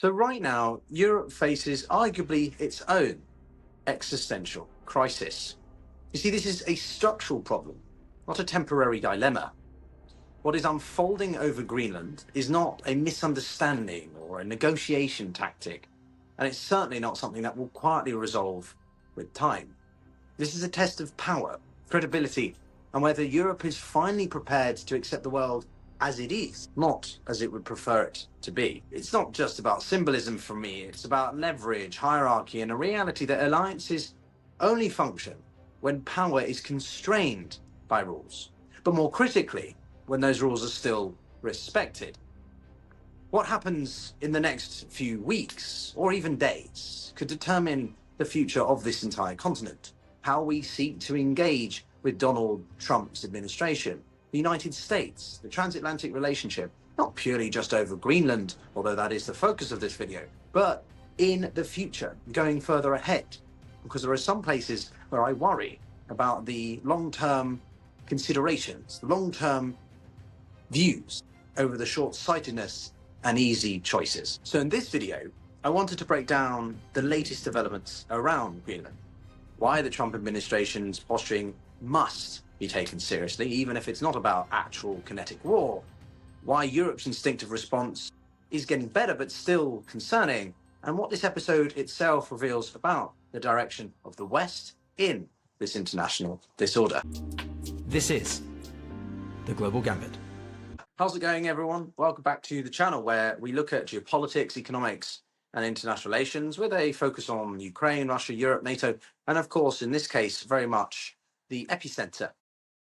So right now, Europe faces arguably its own existential crisis. You see, this is a structural problem, not a temporary dilemma. What is unfolding over Greenland is not a misunderstanding or a negotiation tactic, and it's certainly not something that will quietly resolve with time. This is a test of power, credibility, and whether Europe is finally prepared to accept the world as it is, not as it would prefer it to be. It's not just about symbolism for me, it's about leverage, hierarchy, and a reality that alliances only function when power is constrained by rules, but more critically, when those rules are still respected. What happens in the next few weeks, or even days, could determine the future of this entire continent. How we seek to engage with Donald Trump's administration, the United States, the transatlantic relationship, not purely just over Greenland, although that is the focus of this video, but in the future, going further ahead. Because there are some places where I worry about the long-term considerations, the long-term views over the short-sightedness and easy choices. So in this video, I wanted to break down the latest developments around Greenland, why the Trump administration's posturing must be taken seriously, even if it's not about actual kinetic war, why Europe's instinctive response is getting better but still concerning, and what this episode itself reveals about the direction of the West in this international disorder. This is The Global Gambit. How's it going, everyone? Welcome back to the channel where we look at geopolitics, economics, and international relations with a focus on Ukraine, Russia, Europe, NATO, and of course, in this case, very much the epicenter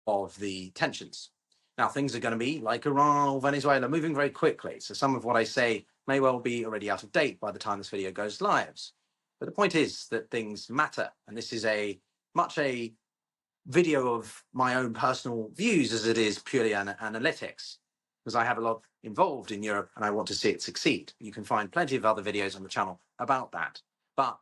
of the tensions. Now, things are going to be like Iran or Venezuela, moving very quickly. So some of what I say may well be already out of date by the time this video goes live. But the point is that things matter. And this is much a video of my own personal views as it is purely analytics, because I have a lot involved in Europe and I want to see it succeed. You can find plenty of other videos on the channel about that. But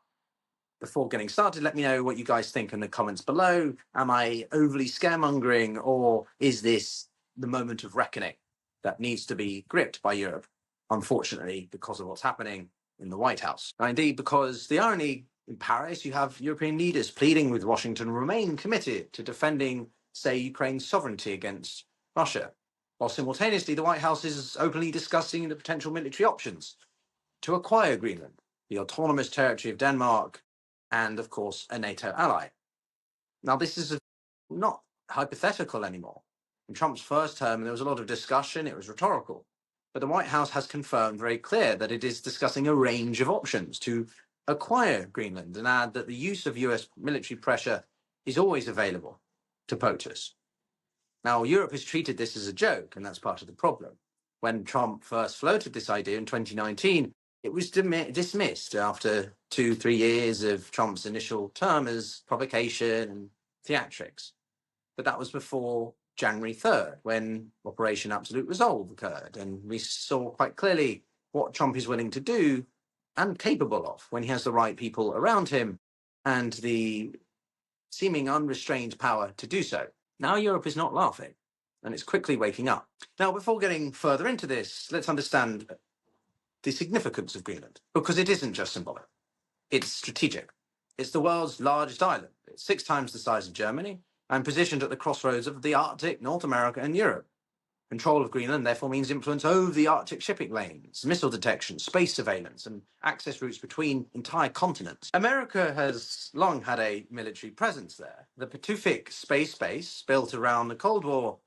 before getting started, let me know what you guys think in the comments below. Am I overly scaremongering, or is this the moment of reckoning that needs to be gripped by Europe, unfortunately, because of what's happening in the White House? Now, indeed, because the irony in Paris, you have European leaders pleading with Washington to remain committed to defending, say, Ukraine's sovereignty against Russia, while simultaneously the White House is openly discussing the potential military options to acquire Greenland, the autonomous territory of Denmark, and of course a NATO ally. Now, this is not hypothetical anymore. In Trump's first term, there was a lot of discussion, it was rhetorical, but the White House has confirmed very clear that it is discussing a range of options to acquire Greenland, and add that the use of US military pressure is always available to poachers. Now, Europe has treated this as a joke, and that's part of the problem. When Trump first floated this idea in 2019, it was dismissed after 2-3 years of Trump's initial term as provocation and theatrics. But that was before January 3rd, when Operation Absolute Resolve occurred, and we saw quite clearly what Trump is willing to do and capable of when he has the right people around him and the seeming unrestrained power to do so. Now Europe is not laughing, and it's quickly waking up. Now, before getting further into this, let's understand the significance of Greenland, because it isn't just symbolic, it's strategic. It's the world's largest island. It's 6 times the size of Germany and positioned at the crossroads of the Arctic, North America, and Europe. Control of Greenland therefore means influence over the Arctic shipping lanes, missile detection, space surveillance, and access routes between entire continents. America has long had a military presence there. The Pyotr space base, built around the Cold War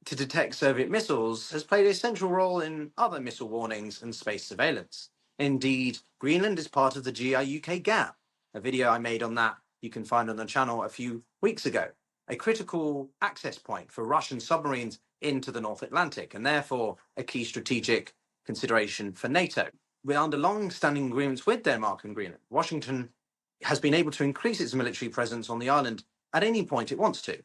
to detect Soviet missiles, has played a central role in other missile warnings and space surveillance. Indeed, Greenland is part of the GI-UK gap. A video I made on that you can find on the channel a few weeks ago. A critical access point for Russian submarines into the North Atlantic, and therefore a key strategic consideration for NATO. Under long-standing agreements with Denmark and Greenland, Washington has been able to increase its military presence on the island at any point it wants to.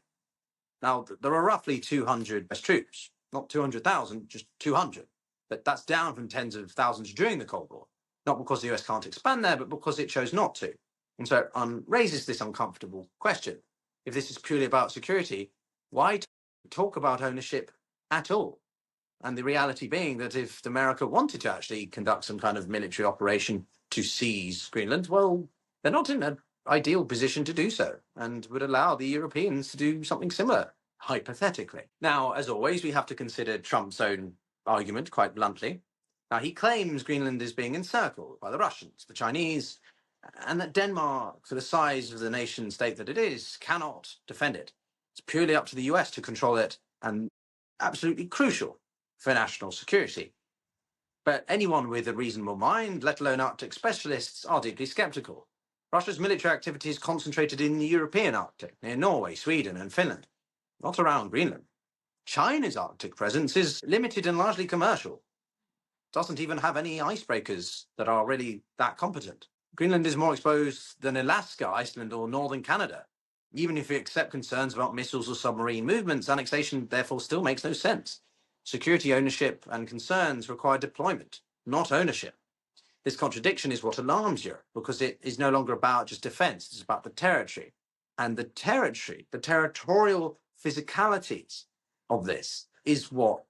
Now, there are roughly 200 US troops, not 200,000, just 200. But that's down from tens of thousands during the Cold War, not because the US can't expand there, but because it chose not to. And so it raises this uncomfortable question. If this is purely about security, why talk about ownership at all? And the reality being that if America wanted to actually conduct some kind of military operation to seize Greenland, well, they're not in an ideal position to do so and would allow the Europeans to do something similar, hypothetically. Now, as always, we have to consider Trump's own argument quite bluntly. Now, he claims Greenland is being encircled by the Russians, the Chinese, and that Denmark, for the size of the nation state that it is, cannot defend it. It's purely up to the US to control it, and absolutely crucial for national security. But anyone with a reasonable mind, let alone Arctic specialists, are deeply skeptical. Russia's military activity is concentrated in the European Arctic, near Norway, Sweden, and Finland, not around Greenland. China's Arctic presence is limited and largely commercial. Doesn't even have any icebreakers that are really that competent. Greenland is more exposed than Alaska, Iceland, or northern Canada. Even if you accept concerns about missiles or submarine movements, annexation therefore still makes no sense. Security ownership and concerns require deployment, not ownership. This contradiction is what alarms Europe, because it is no longer about just defense, it's about the territory. And the territory, the territorial physicalities of this is what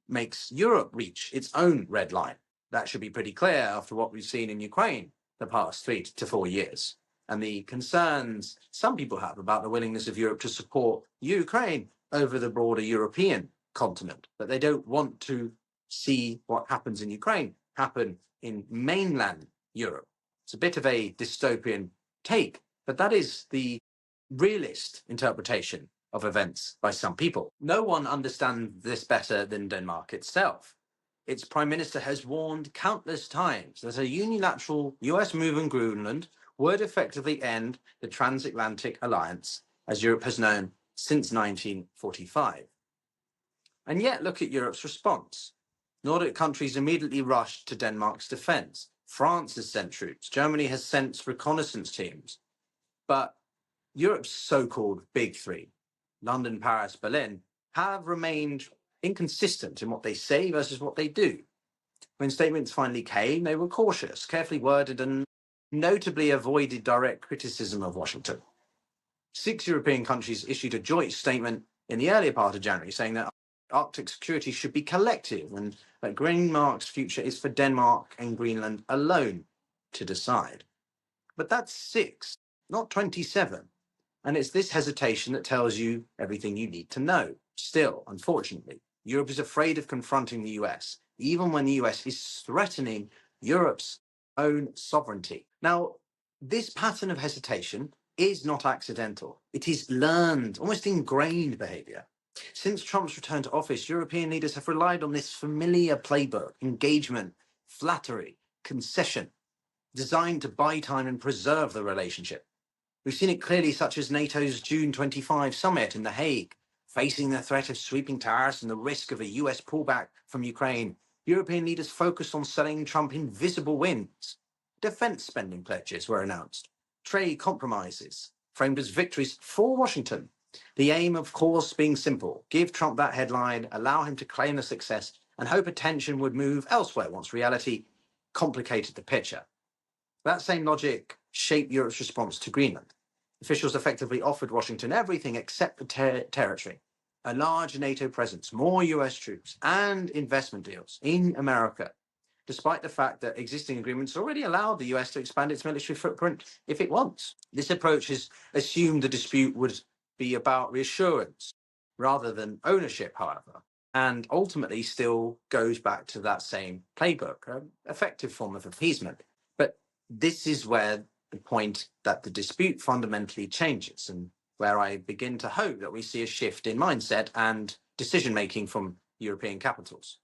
makes Europe reach its own red line. That should be pretty clear after what we've seen in Ukraine the past 3 to 4 years. And the concerns some people have about the willingness of Europe to support Ukraine over the broader European continent, that they don't want to see what happens in Ukraine happen in mainland Europe. It's a bit of a dystopian take, but that is the realist interpretation of events by some people. No one understands this better than Denmark itself. Its prime minister has warned countless times that a unilateral US move on Greenland would effectively end the transatlantic alliance as Europe has known since 1945. And yet look at Europe's response. Nordic countries immediately rushed to Denmark's defense. France has sent troops. Germany has sent reconnaissance teams. But Europe's so-called big three, London, Paris, Berlin, have remained inconsistent in what they say versus what they do. When statements finally came, they were cautious, carefully worded, and notably avoided direct criticism of Washington. 6 European countries issued a joint statement in the earlier part of January saying that Arctic security should be collective and that Denmark's future is for Denmark and Greenland alone to decide. But that's 6, not 27. And it's this hesitation that tells you everything you need to know. Still, unfortunately, Europe is afraid of confronting the US, even when the US is threatening Europe's own sovereignty. Now, this pattern of hesitation is not accidental. It is learned, almost ingrained behavior. Since Trump's return to office, European leaders have relied on this familiar playbook: engagement, flattery, concession, designed to buy time and preserve the relationship. We've seen it clearly, such as NATO's June 25 summit in The Hague. Facing the threat of sweeping tariffs and the risk of a US pullback from Ukraine, European leaders focused on selling Trump invisible wins. Defense spending pledges were announced. Trade compromises framed as victories for Washington. The aim, of course, being simple: give Trump that headline, allow him to claim the success, and hope attention would move elsewhere once reality complicated the picture. That same logic shaped Europe's response to Greenland. Officials effectively offered Washington everything except the territory: a large NATO presence, more US troops, and investment deals in America, despite the fact that existing agreements already allowed the US to expand its military footprint if it wants. This approach has assumed the dispute would be about reassurance rather than ownership, however, and ultimately still goes back to that same playbook, an effective form of appeasement. But this is where the point that the dispute fundamentally changes, and where I begin to hope that we see a shift in mindset and decision-making from European capitals.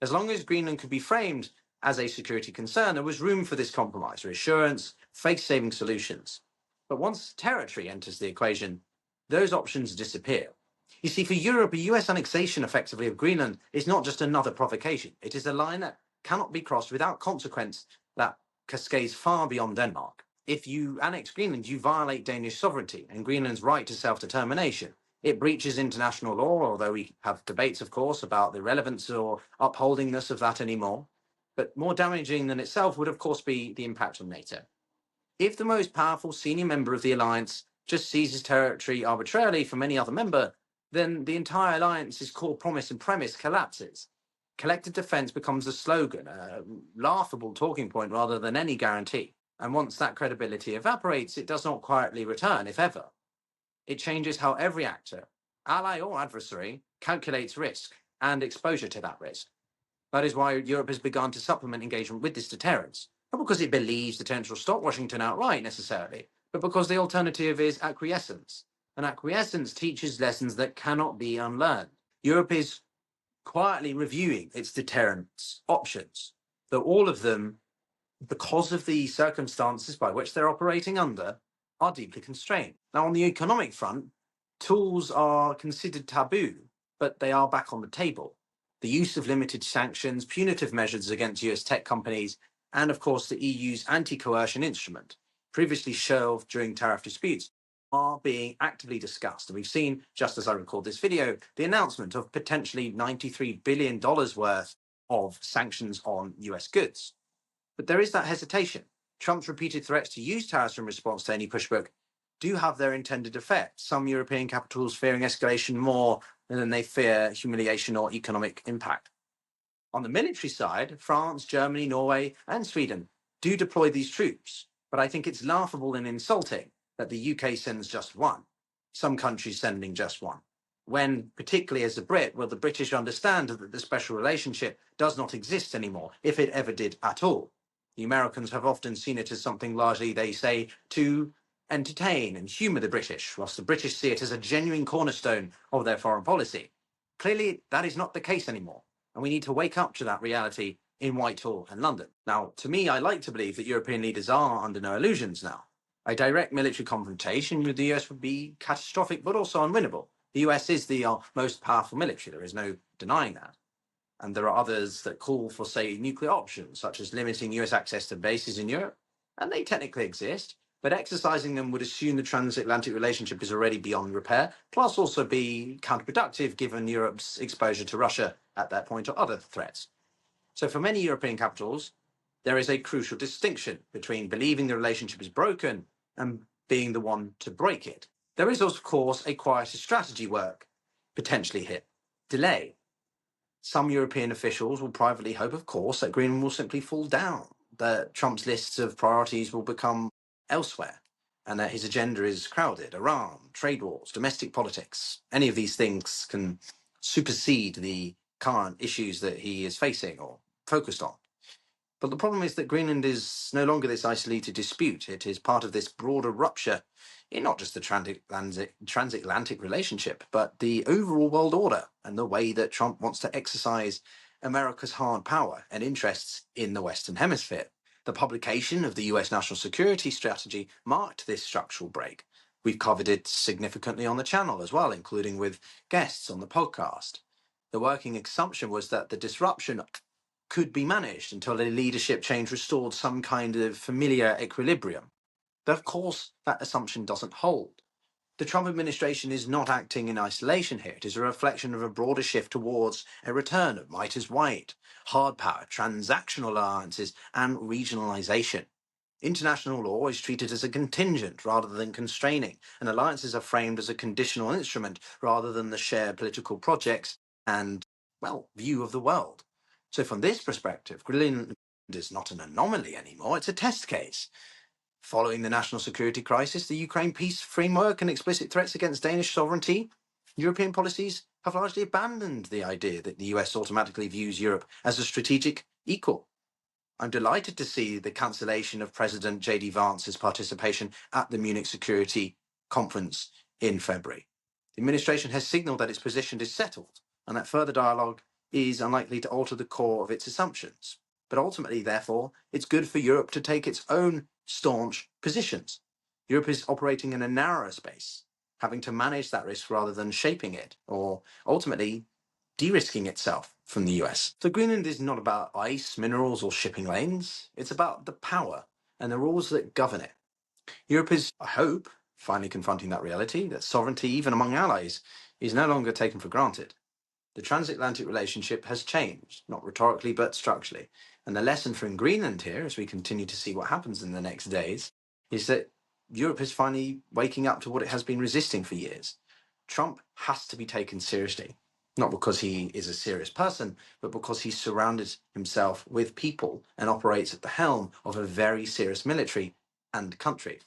As long as Greenland could be framed as a security concern, there was room for this compromise, reassurance, face-saving solutions. But once territory enters the equation, those options disappear. You see, for Europe, a US annexation effectively of Greenland is not just another provocation. It is a line that cannot be crossed without consequence that cascades far beyond Denmark. If you annex Greenland, you violate Danish sovereignty and Greenland's right to self-determination. It breaches international law, although we have debates, of course, about the relevance or upholdingness of that anymore. But more damaging than itself would, of course, be the impact on NATO. If the most powerful senior member of the alliance just seizes territory arbitrarily from any other member, then the entire alliance's core promise and premise collapses. Collective defense becomes a slogan, a laughable talking point rather than any guarantee. And once that credibility evaporates, it does not quietly return, if ever. It changes how every actor, ally or adversary, calculates risk and exposure to that risk. That is why Europe has begun to supplement engagement with this deterrence. Not because it believes deterrence will stop Washington outright necessarily, but because the alternative is acquiescence. And acquiescence teaches lessons that cannot be unlearned. Europe is quietly reviewing its deterrence options, though all of them, because of the circumstances by which they're operating under, are deeply constrained. Now, on the economic front, tools are considered taboo, but they are back on the table. The use of limited sanctions, punitive measures against US tech companies, and of course the EU's anti-coercion instrument, previously shelved during tariff disputes, are being actively discussed. And we've seen, just as I record this video, the announcement of potentially $93 billion worth of sanctions on US goods. But there is that hesitation. Trump's repeated threats to use tariffs in response to any pushback do have their intended effect. Some European capitals fearing escalation more than they fear humiliation or economic impact. On the military side, France, Germany, Norway, and Sweden do deploy these troops, but I think it's laughable and insulting that the UK sends just one, some countries sending just one. When, particularly as a Brit, will the British understand that the special relationship does not exist anymore, if it ever did at all? The Americans have often seen it as something largely, they say, to entertain and humour the British, whilst the British see it as a genuine cornerstone of their foreign policy. Clearly, that is not the case anymore, and we need to wake up to that reality in Whitehall and London. Now, to me, I like to believe that European leaders are under no illusions now. A direct military confrontation with the US would be catastrophic, but also unwinnable. The US is the most powerful military, there is no denying that. And there are others that call for, say, nuclear options, such as limiting US access to bases in Europe, and they technically exist, but exercising them would assume the transatlantic relationship is already beyond repair, plus also be counterproductive given Europe's exposure to Russia at that point or other threats. So for many European capitals, there is a crucial distinction between believing the relationship is broken and being the one to break it. There is, of course, a quieter strategy work potentially here. Delay. Some European officials will privately hope, of course, that Greenland will simply fall down, that Trump's lists of priorities will become elsewhere, and that his agenda is crowded. Iran, trade wars, domestic politics, any of these things can supersede the current issues that he is facing or focused on. But the problem is that Greenland is no longer this isolated dispute. It is part of this broader rupture in not just the transatlantic relationship, but the overall world order and the way that Trump wants to exercise America's hard power and interests in the Western Hemisphere. The publication of the US national security strategy marked this structural break. We've covered it significantly on the channel as well, including with guests on the podcast. The working assumption was that the disruption could be managed until a leadership change restored some kind of familiar equilibrium. But of course, that assumption doesn't hold. The Trump administration is not acting in isolation here. It is a reflection of a broader shift towards a return of might is right, hard power, transactional alliances, and regionalization. International law is treated as a contingent rather than constraining, and alliances are framed as a conditional instrument rather than the shared political projects and, well, view of the world. So from this perspective, Greenland is not an anomaly anymore, it's a test case. Following the national security crisis, the Ukraine peace framework and explicit threats against Danish sovereignty, European policies have largely abandoned the idea that the US automatically views Europe as a strategic equal. I'm delighted to see the cancellation of President J.D. Vance's participation at the Munich Security Conference in February. The administration has signaled that its position is settled and that further dialogue is unlikely to alter the core of its assumptions. But ultimately, therefore, it's good for Europe to take its own staunch positions. Europe is operating in a narrower space, having to manage that risk rather than shaping it, or ultimately de-risking itself from the US. So Greenland is not about ice, minerals, or shipping lanes. It's about the power and the rules that govern it. Europe is, I hope, finally confronting that reality, that sovereignty, even among allies, is no longer taken for granted. The transatlantic relationship has changed, not rhetorically, but structurally. And the lesson from Greenland here, as we continue to see what happens in the next days, is that Europe is finally waking up to what it has been resisting for years. Trump has to be taken seriously. not because he is a serious person, but because he's surrounded himself with people and operates at the helm of a very serious military and country.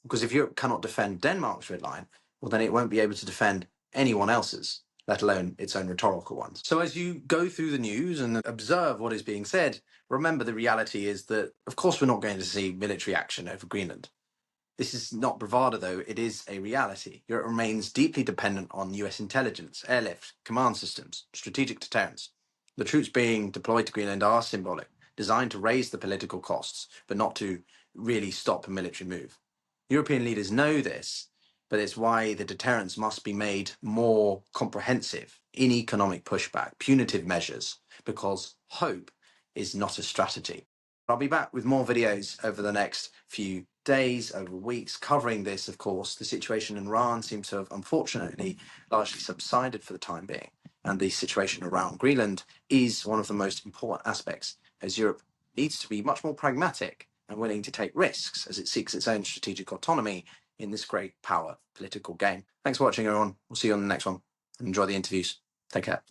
Because if Europe cannot defend Denmark's red line, well, then it won't be able to defend anyone else's, let alone its own rhetorical ones. So as you go through the news and observe what is being said, remember the reality is that, of course, we're not going to see military action over Greenland. This is not bravado, though. It is a reality. Europe remains deeply dependent on US intelligence, airlift, command systems, strategic deterrence. The troops being deployed to Greenland are symbolic, designed to raise the political costs, but not to really stop a military move. European leaders know this, but it's why the deterrence must be made more comprehensive in economic pushback, punitive measures, because hope is not a strategy. I'll be back with more videos over the next few days, over weeks, covering this, of course. The situation in Iran seems to have, unfortunately, largely subsided for the time being. And the situation around Greenland is one of the most important aspects, as Europe needs to be much more pragmatic and willing to take risks as it seeks its own strategic autonomy in this great power political game. Thanks for watching, everyone. We'll see you on the next one. Enjoy the interviews. Take care.